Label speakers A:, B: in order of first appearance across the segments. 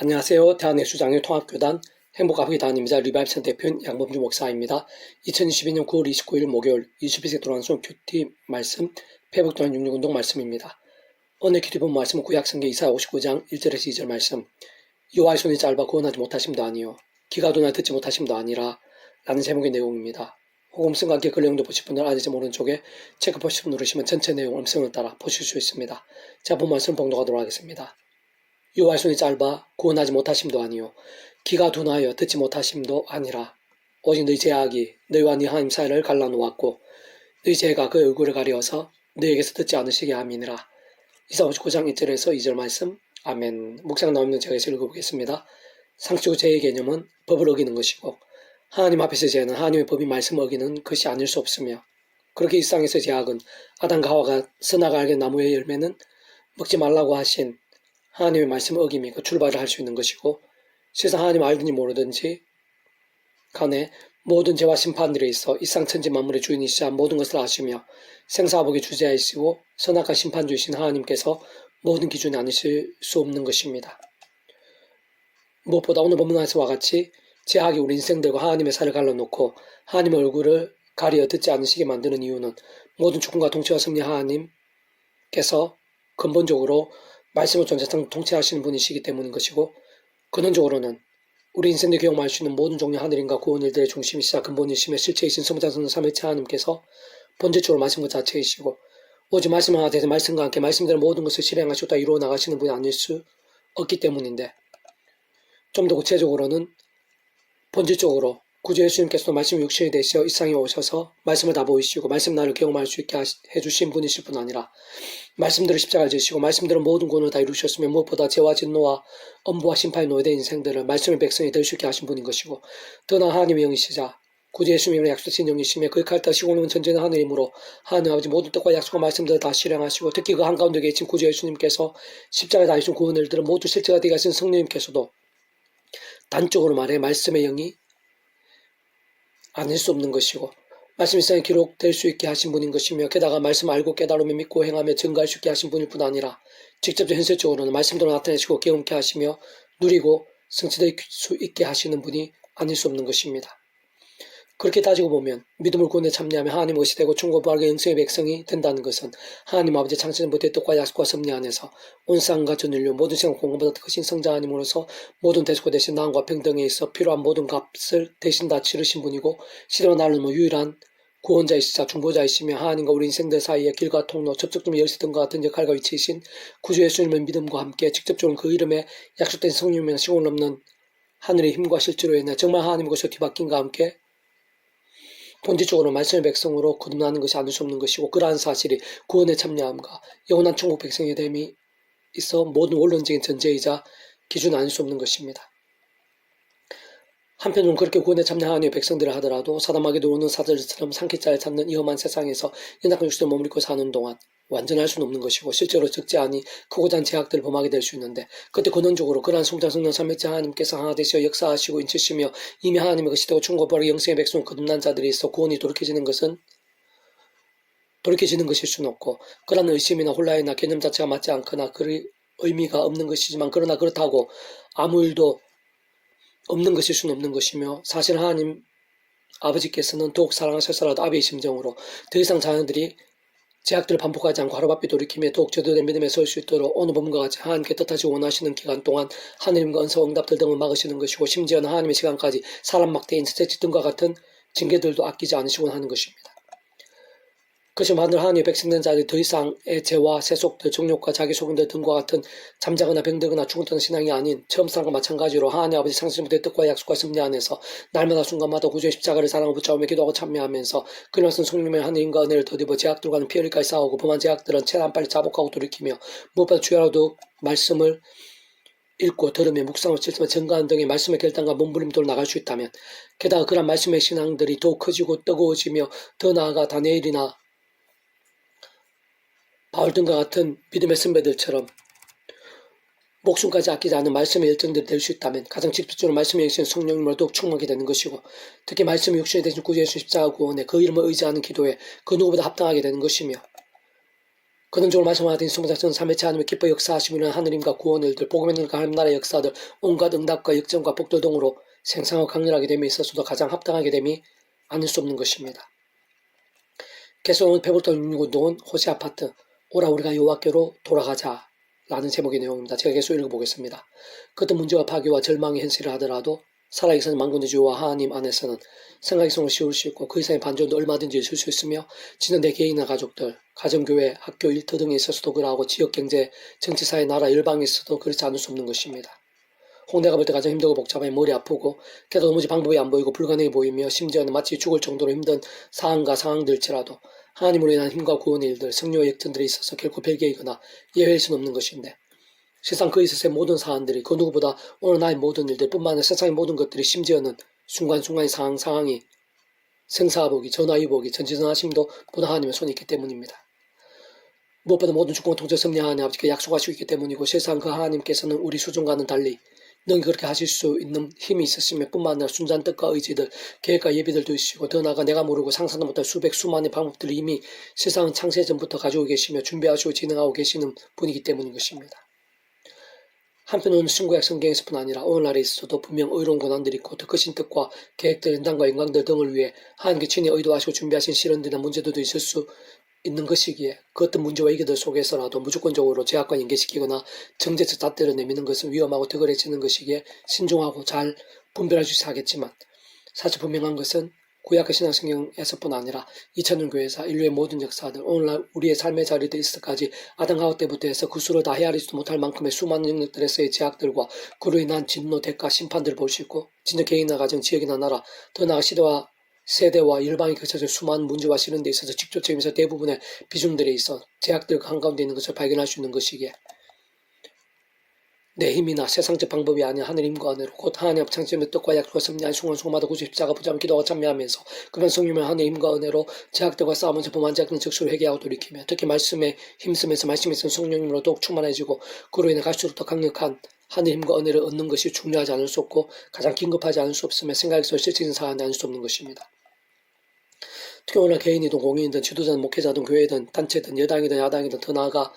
A: 안녕하세요. 대한예수장의 통합교단 행복가족의 단임이자 리바이브센터 대표인 양범주 목사입니다. 2022년 9월 29일 목요일 21세 돌아간송 큐티 말씀 회복도한 66운동 말씀입니다. 오늘 큐티 본 말씀은 구약성경 이사야 59장 1절에서 2절 말씀. 여호와의 손이 짧아 구원하지 못하심도 아니요 귀가 둔하 듣지 못하심도 아니라 라는 제목의 내용입니다. 혹 음성과 함께 그 내용도 보실 분들 아래쪽 오른쪽에 체크 버튼 누르시면 전체 내용 음성을 따라 보실 수 있습니다. 자, 본 말씀 봉독하도록 하겠습니다. 여호와의 손이 짧아 구원하지 못하심도 아니요 귀가 둔하여 듣지 못하심도 아니라 오직 너희 죄악이 너희와 네 하나님 사이를 갈라놓았고 너희 죄가 그 얼굴을 가려서 너희에게서 듣지 않으시게 함이니라. 이사 59장 1절에서 2절 말씀. 아멘. 묵상 나오는 제가 읽어보겠습니다. 상식적 죄의 개념은 법을 어기는 것이고 하나님 앞에서 죄는 하나님의 법이 말씀을 어기는 것이 아닐 수 없으며 그렇게 일상에서 죄악은 아담과 하와가 선악을 알게 나무의 열매는 먹지 말라고 하신 하나님의 말씀을 어기며 그 출발을 할 수 있는 것이고 세상 하나님 알든지 모르든지 간에 모든 죄와 심판들에 있어 이상천지 만물의 주인이시자 모든 것을 아시며 생사복의 주제이시고 선악과 심판주이신 하나님께서 모든 기준이 아니실 수 없는 것입니다. 무엇보다 오늘 본문에서와 같이 죄악이 우리 인생들과 하나님의 사이를 갈라놓고 하나님의 얼굴을 가려 듣지 않으시게 만드는 이유는 모든 주권과 통치와 승리 하나님께서 근본적으로 말씀을 전체상 통치하시는 분이시기 때문인 것이고 근원적으로는 우리 인생을 경험할 수 있는 모든 종류 하늘인과 구원 일들의 중심이시자 근본이시며 실체이신 성자성자 삼위체 하나님께서 본질적으로 말씀 그 자체이시고 오직 말씀 하나 대해서 말씀과 함께 말씀대로 모든 것을 실행하시고 다 이루어 나가시는 분이 아닐 수 없기 때문인데 좀 더 구체적으로는 본질적으로 구주 예수님께서도 말씀이 육신이 되시어 이 세상에 오셔서 말씀을 다 보이시고 말씀 나를 경험할 수 있게 해주신 분이실 뿐 아니라 말씀대로 십자가를 지시고 말씀대로 모든 구원을 다 이루셨으며 무엇보다 죄와 진노와 엄부와 심판에 노예된 인생들을 말씀의 백성이 될 수 있게 하신 분인 것이고 더 나아 하나님의 영이시자 구주 예수님의 약속하신 영이시며 그의 칼따 시공은 전제는 하늘이므로 하나님 아버지 모든 뜻과 약속과 말씀들을 다 실행하시고 특히 그 한가운데 계신 구주 예수님께서 십자가에 달리신 구원을 들은 모두 실제가 되게 하신 성령님께서도 단적으로 말해 말씀의 영이 아닐 수 없는 것이고 말씀이 세상에 기록될 수 있게 하신 분인 것이며 게다가 말씀 알고 깨달으며 믿고 행하며 증거할 수 있게 하신 분일 뿐 아니라 직접적 현실적으로는 말씀대로 나타내시고 경험케 하시며 누리고 성취될 수 있게 하시는 분이 아닐 수 없는 것입니다. 그렇게 따지고 보면 믿음을 구원에 참여하며 하나님 것이 되고 천국 부활과 영생의 백성이 된다는 것은 하나님 아버지 창세전부터의 뜻과 약속과 섭리 안에서 온 세상과 전 인류 모든 생각 공간보다 크신 성자 하나님으로서 모든 대속과 대신 나음과 평등에 있어 필요한 모든 값을 대신 다 치르신 분이고 시대와 나를 넘어 유일한 구원자이시자 중보자이시며 하나님과 우리 인생들 사이의 길과 통로 접촉점 열쇠 등과 같은 역할과 위치이신 구주 예수님의 믿음과 함께 직접적으로 그 이름에 약속된 성령이며 시공을 넘는 하늘의 힘과 실제로 인해 정말 하나님의 것으로 뒤바뀐과 함께 본질적으로 말씀의 백성으로 거듭나는 것이 아닐 수 없는 것이고 그러한 사실이 구원에 참여함과 영원한 천국 백성의 됨이 있어 모든 원론적인 전제이자 기준 아닐 수 없는 것입니다. 한편으로는 그렇게 구원에 참여하는 하나님의 백성들을 하더라도 사담하게도 오는 사들처럼 상키자를 찾는 이 험한 세상에서 연약한 육신을 머무르고 사는 동안 완전할 수는 없는 것이고 실제로 적지 않이 크고 작은 제약들을 범하게 될 수 있는데 그때 근원적으로 그러한 성장성령 삼위체 하나님께서 하나 되시어 역사하시고 인치시며 이미 하나님의 것이 되고 천국 부활의 영생의 백성 거듭난 자들이 있어 구원이 돌이켜지는 것일 수는 없고 그러한 의심이나 혼란이나 개념 자체가 맞지 않거나 그 의미가 없는 것이지만 그러나 그렇다고 아무 일도 없는 것일 수는 없는 것이며 사실 하나님 아버지께서는 더욱 사랑하셔서라도 아비의 심정으로 더 이상 자녀들이 제약들을 반복하지 않고 하루바삐 돌이키며 더욱 제대로 믿음에 설 수 있도록 오늘 본문과 같이 하나님께 뜻하시고 원하시는 기간 동안 하느님과 은사 응답들 등을 막으시는 것이고 심지어는 하나님의 시간까지 사람 막대인 채찍 등과 같은 징계들도 아끼지 않으시곤 하는 것입니다. 그것이 만일 하나님의 백성된 자들이 더 이상의 죄와 세속들, 정욕과 자기소견들 등과 같은 잠자거나 병들거나 죽었던 신앙이 아닌 처음 사람과 마찬가지로 하나님 아버지 창세전부터의 뜻과 약속과 섭리 안에서 날마다 순간마다 구주의 십자가를 사랑하고 붙잡으며 기도하고 참여하면서 그 말씀 성령의 하나님과 은혜를 더디어 제약들과는 피 흘리까지 싸우고 범한 제약들은 최대한 빨리 자복하고 돌이키며 무엇보다 주야라도 말씀을 읽고 들으며 묵상을 실천하며 증거하는 등의 말씀의 결단과 몸부림도로 나갈 수 있다면 게다가 그런 말씀의 신앙들이 더욱 커지고 뜨거워지며 더 나아가 다니엘이나 바울 등과 같은 믿음의 선배들처럼 목숨까지 아끼지 않은 말씀의 열정들이 될 수 있다면 가장 직접적으로 말씀의 영신 성령님으로 더욱 충만하게 되는 것이고 특히 말씀의 육신이 되신 구주 예수 십자가 구원에 그 이름을 의지하는 기도에 그 누구보다 합당하게 되는 것이며 근원적으로 말씀하신 성자전 3회차 하나님의 기뻐 역사하시면 하느님과 구원의 일들, 복음의 능력과 하나님 나라의 역사들, 온갖 응답과 역정과 복들 등으로 생생하고 강렬하게 됨에 있어서도 가장 합당하게 됨이 아닐 수 없는 것입니다. 개성은 페볼턴 6운동은 호세 아파트, 오라 우리가 여호와께로 돌아가자 라는 제목의 내용입니다. 제가 계속 읽어보겠습니다. 그것도 문제와 파괴와 절망의 현실을 하더라도 살아계신 만군의 주와 하나님 안에서는 생각성을 씌울 수 있고 그 이상의 반전도 얼마든지 있을 수 있으며 지는 내 개인이나 가족들, 가정교회, 학교, 일터 등에 있어서도 그러하고 지역경제, 정치사회, 나라, 열방에 있어서도 그렇지 않을 수 없는 것입니다. 홍대가 볼 때 가장 힘들고 복잡해 머리 아프고 게다가 도무지 방법이 안 보이고 불가능해 보이며 심지어는 마치 죽을 정도로 힘든 사안과 상황들일지라도 하나님으로 인한 힘과 구원의 일들, 승리와 역전들에 있어서 결코 별개이거나 예외일 수는 없는 것인데 세상 그 있어서의 모든 사안들이 그 누구보다 오늘 나의 모든 일들 뿐만 아니라 세상의 모든 것들이 심지어는 순간순간의 상황이 생사보기, 전화위복이, 전지전하심도 보다 하나님의 손이 있기 때문입니다. 무엇보다 모든 주권과 통제 섭리하나님 아버지께 약속하시고 있기 때문이고 세상 그 하나님께서는 우리 수준과는 달리 능히 그렇게 하실 수 있는 힘이 있으시며 뿐만 아니라 순수한 뜻과 의지들, 계획과 예비들도 있으시고 더 나아가 내가 모르고 상상도 못할 수백 수만의 방법들을 이미 세상 창세 전부터 가지고 계시며 준비하시고 진행하고 계시는 분이기 때문인 것입니다. 한편으로는 신구약 성경에서뿐 아니라 오늘날에 있어도 분명 의로운 권한들이 있고 더 크신 뜻과 계획들, 연단과 영광들 등을 위해 하나님께 친히 의도하시고 준비하신 시련들이나 문제들도 있을 수 있는 것이기에 그 어떤 문제와 위기들 속에서라도 무조건적으로 제약과 연계시키거나 정제적 잣대를 내미는 것은 위험하고 득을해지는 것이기에 신중하고 잘 분별할 수 있어야 하겠지만 사실 분명한 것은 구약의 신약성경에서뿐 아니라 2000년 교회사, 인류의 모든 역사들, 오늘날 우리의 삶의 자리에 있을까지 아담 하와 때부터 해서 그 수를 다 헤아리지도 못할 만큼의 수많은 영역들에서의 제약들과 그로 인한 진노, 대가, 심판들을 볼 수 있고 진짜 개인이나 가정, 지역이나 나라, 더 나아가 시대와 세대와 열방에 겹쳐져 수많은 문제와 시련에 있어서 직접 책임에서 대부분의 비중들에 있어 제약들 한가운데 있는 것을 발견할 수 있는 것이기에 내 힘이나 세상적 방법이 아닌 하늘 힘과 은혜로 곧 하나님 창조의 뜻과 약속과 섭리한 순간 소마다 구십 십자가 붙잡은 기도와 참여하면서 그런 성령의 하늘 힘과 은혜로 제약들과 싸우면서 범한지 않는 적수를 회개하고 돌이키며 특히 말씀에 힘쓰면서 말씀에 있는 성령님으로 더욱 충만해지고 그로 인해 갈수록 더 강력한 하늘 힘과 은혜를 얻는 것이 중요하지 않을 수 없고 가장 긴급하지 않을 수 없으며 생각에서 실질적인 사안이 아닐 수 없는 것입니다. 특히 오늘 개인이든 공인이든 지도자든 목회자든 교회든 단체든 여당이든 야당이든 더 나아가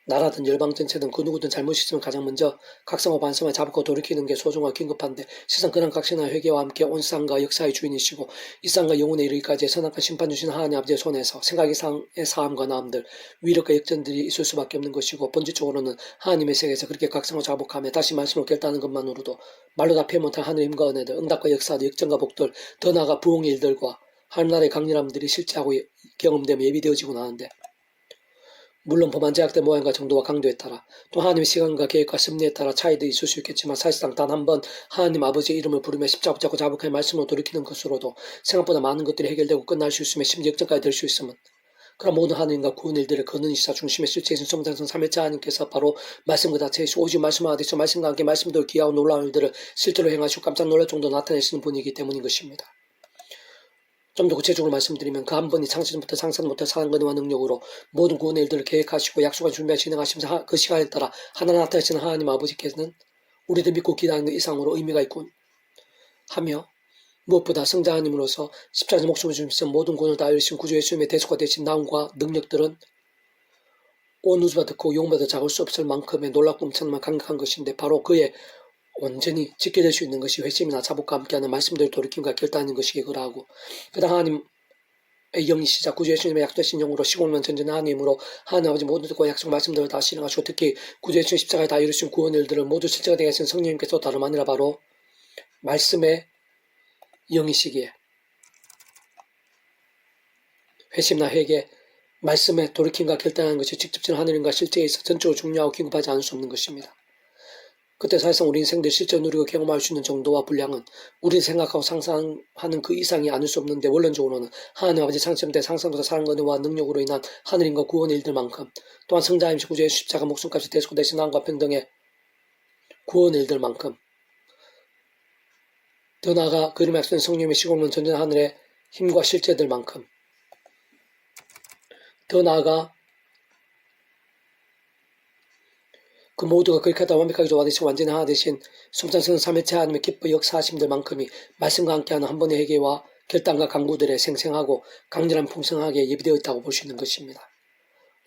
A: 나라든 열방 전체든 그 누구든 잘못이 있으면 가장 먼저 각성과 반성을 잡고 돌이키는 게 소중하고 긴급한데 세상 그런 각성과 회개와 함께 온 세상과 역사의 주인이시고 이 세상과 영혼에 이르기까지 선악과 심판 주신 하나님 아버지의 손에서 생각 이상의 사함과 나음들 위력과 역전들이 있을 수밖에 없는 것이고 본질적으로는 하나님의 세계에서 그렇게 각성을 자복하며 다시 말씀을 깼다는 것만으로도 말로 다 표현 못할 하늘의 힘과 은혜들 응답과 역사들 역전과 복들 더 나아가 부흥의 일들과 하늘나라의 강렬함들이 실제하고 경험되며 예비되어지고 나는데 물론 법안 제약된 모양과 정도와 강도에 따라 또 하나님의 시간과 계획과 섭리에 따라 차이도 있을 수 있겠지만 사실상 단 한 번 하나님 아버지의 이름을 부르며 십자가 붙잡고 자복하여 말씀으로 돌이키는 것으로도 생각보다 많은 것들이 해결되고 끝날 수 있으며 심지어 역전까지 될 수 있으면 그런 모든 하나님과 구원 일들을 거는 이시사 중심에 실체이신 성장성 3회차 하나님께서 바로 말씀 그 자체이시고 오직 말씀하듯이 말씀과 함께 말씀대로 귀하고 놀라운 일들을 실제로 행하시고 깜짝 놀랄 정도 나타내시는 분이기 때문인 것입니다. 좀 더 구체적으로 말씀드리면 그 한 번이 창세전부터 상상 못할 사랑건의와 능력으로 모든 구원의 일들을 계획하시고 약속한 준비와 진행하시면서 그 시간에 따라 하나 나타나시는 하나님 아버지께서는 우리들 믿고 기다리는 이상으로 의미가 있군 하며 무엇보다 성자 하나님으로서 십자가에서 목숨을 주시면서 모든 구원을 다 이루신 구주 예수님의 대속화 되신 나음과 능력들은 온 우주가 듣고 영혼보다 작을 수 없을 만큼의 놀랍고 엄청난 강력한 것인데 바로 그의 온전히 지켜질 수 있는 것이 회심이나 자복과 함께하는 말씀대로 돌이킴과 결단인 것이기를 하고 그다음 하나님의 영이시자 구주 예수님의 약속되신 영으로 시공면 전전의 하나님으로 하나님 아버지 모든 뜻과 약속 말씀대로 다 실행하시고 특히 구주 예수님 십자가에 다 이루신 구원 일들을 모두 실제가 되게 하신 성령님께서 다름 아니라 바로 말씀의 영이시기에 회심이나 회개 말씀에 돌이킴과 결단하는 것이 직접적인 하늘님과 실제에 있어 전적으로 중요하고 긴급하지 않을 수 없는 것입니다. 그때 사실상 우리 인생들 실제 누리고 경험할 수 있는 정도와 분량은 우리 생각하고 상상하는 그 이상이 아닐 수 없는데 원론적으로는 하나님 아버지 창세때 상상보다 사랑과 능력으로 인한 하늘인과 구원의 일들만큼 또한 성자임 구주의 십자가 목숨값이 대속되신 대신 하나님과 평등의 구원의 일들만큼 더 나아가 그림에 앞선 성령의 시공론 전전 하늘의 힘과 실제들만큼 더 나아가 그 모두가 그렇게 하다 완벽하게 조화되시고 완전히 하나 되신 성장성 3회차 하나님의 기뻐 역사하심들만큼이 말씀과 함께하는 한 번의 회개와 결단과 강구들의 생생하고 강렬한 풍성하게 예비되어 있다고 볼 수 있는 것입니다.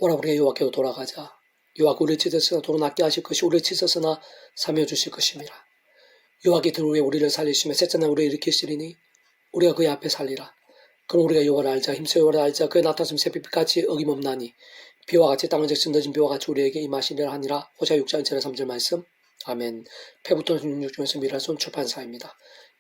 A: 오라 우리가 여호와께로 돌아가자. 여호와가 우리를 찢었으나 도로 낫게 하실 것이 우리를 찢었으나 사며 주실 것임이라. 여호와께 들으에 우리를 살리시며 셋째 날 우리를 일으키시리니 우리가 그의 앞에 살리라. 그럼 우리가 여호와를 알자. 힘써 여호와를 알자. 그의 나타나심 새빛빛같이 어김없나니 비와 같이 땅을 적신 늦은 비와 같이 우리에게 임하시리라 하니라. 호시아 6장 1절에 3절 말씀. 아멘. 패부터 16 중에서 미라손 출판사입니다.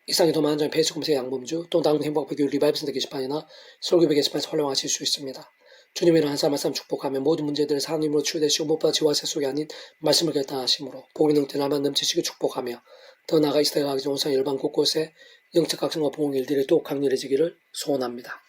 A: 이상의 더 많은 점의 페이스 검색 양범주 또는 다른 행복배교 리바이브 센터 게시판이나 설교배 게시판에서 활용하실 수 있습니다. 주님이란 한 사람 한 사람 축복하며 모든 문제들을 하나님으로 치유되시고 무엇보다 지와 세속이 아닌 말씀을 결단하심으로 복이 넘쳐나만 넘치시게 축복하며 더 나아가 이 시대가 가기 전 온상 열방 곳곳에 영적 각성과 복음 일들이 더욱 강렬해지기를 소원합니다.